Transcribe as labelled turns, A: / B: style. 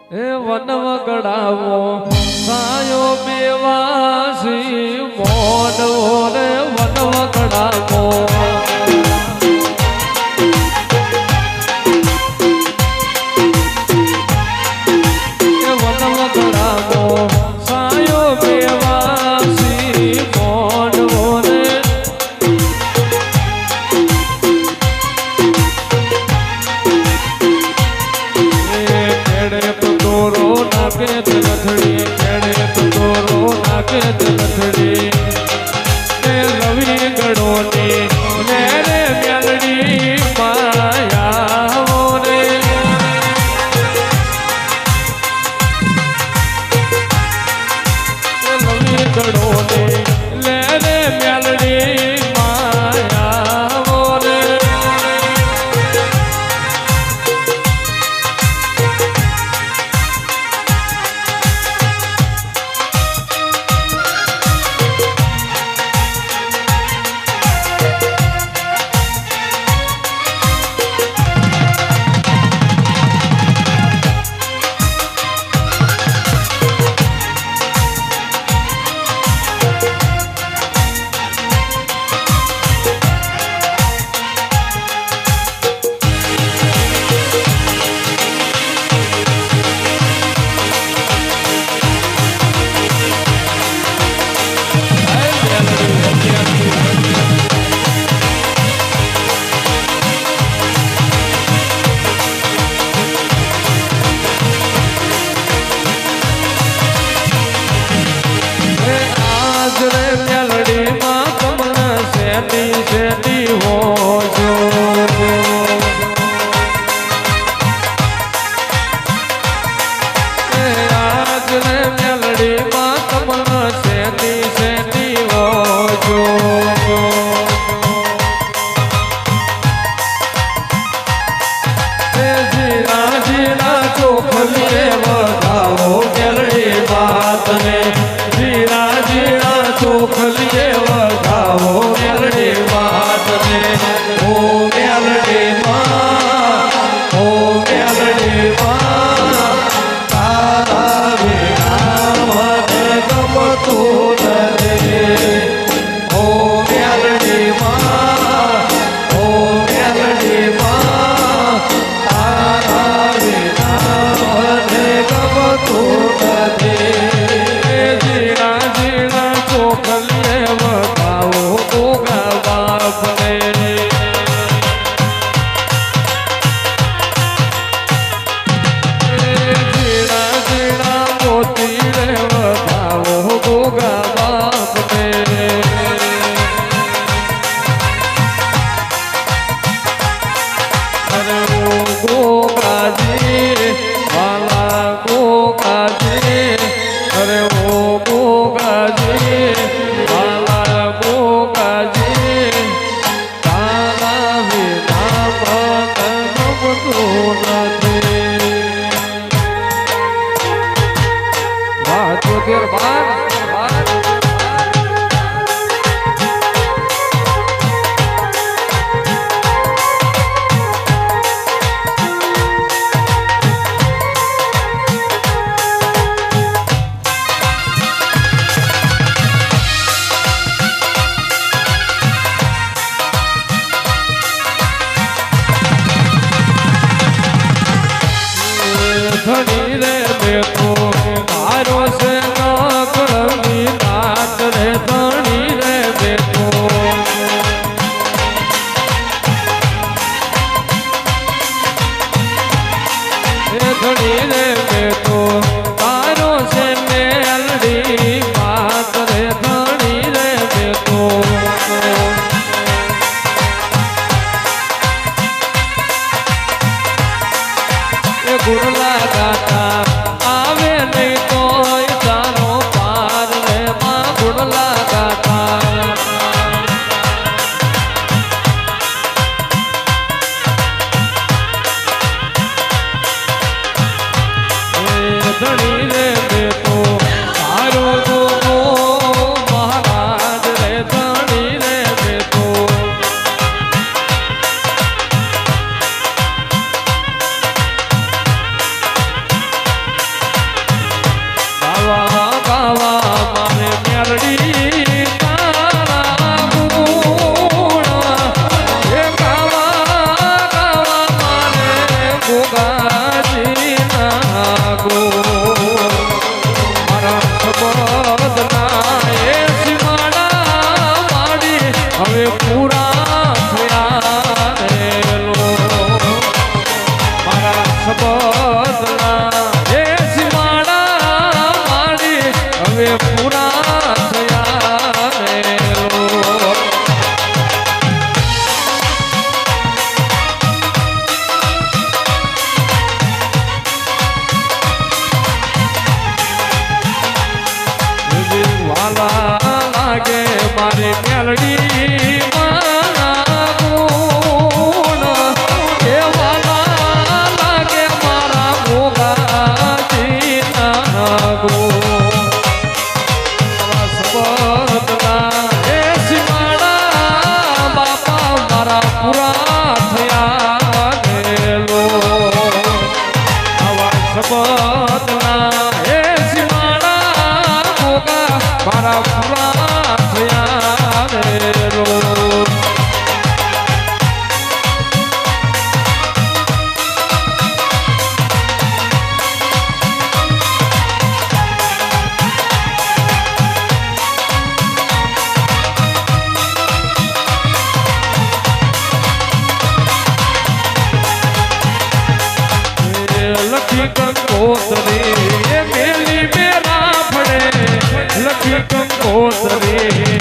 A: એ વનવગડાવો સાયો બેવાસી મોડવો રે વનવગડાવો એ વનવગડાવો સાયો બેવાસી મોડવો રે નાકે તલથડી કેડે તોરો નાકે તલથડી એ લવી ગડોની ને રે મ્યાલડી માયા રે લવી ગડોની લે રે મ્યાલડી માયા રે ધણી રે બેઠો તારો છે નકળની નાત રે ધણી રે બેઠો એ ધણી રે બેઠો તારો છે મેલડી માત રે ધણી રે બેઠો ગુરલા ગાતા આવે નહીં તોય તારો પાર રે માં ગુરલા ગાતા ધણી રે બેઠો તારો ગોગો મહારાજ રે ધણી રે બેઠો ગો મારા શબ્દના એ સીમાડા માડી હવે પૂરા થયા રે લો મારા શબ્દના એ સીમાડા માડી હવે પૂરા થયા રે લો લાગે મારી મેલડી મારા ગુણ એ વાલા લાગે મારા મોગાજી ના ગુણ સબદના એ સીમાડા બાપા મારા પૂરા થયા ગયેલો આવા સબદના એ સીમાડા મોગા મારા પૂરા થયા રે રો લખી કંકોત્રી મેલી મેરા ફળે લખી કંકોત્રી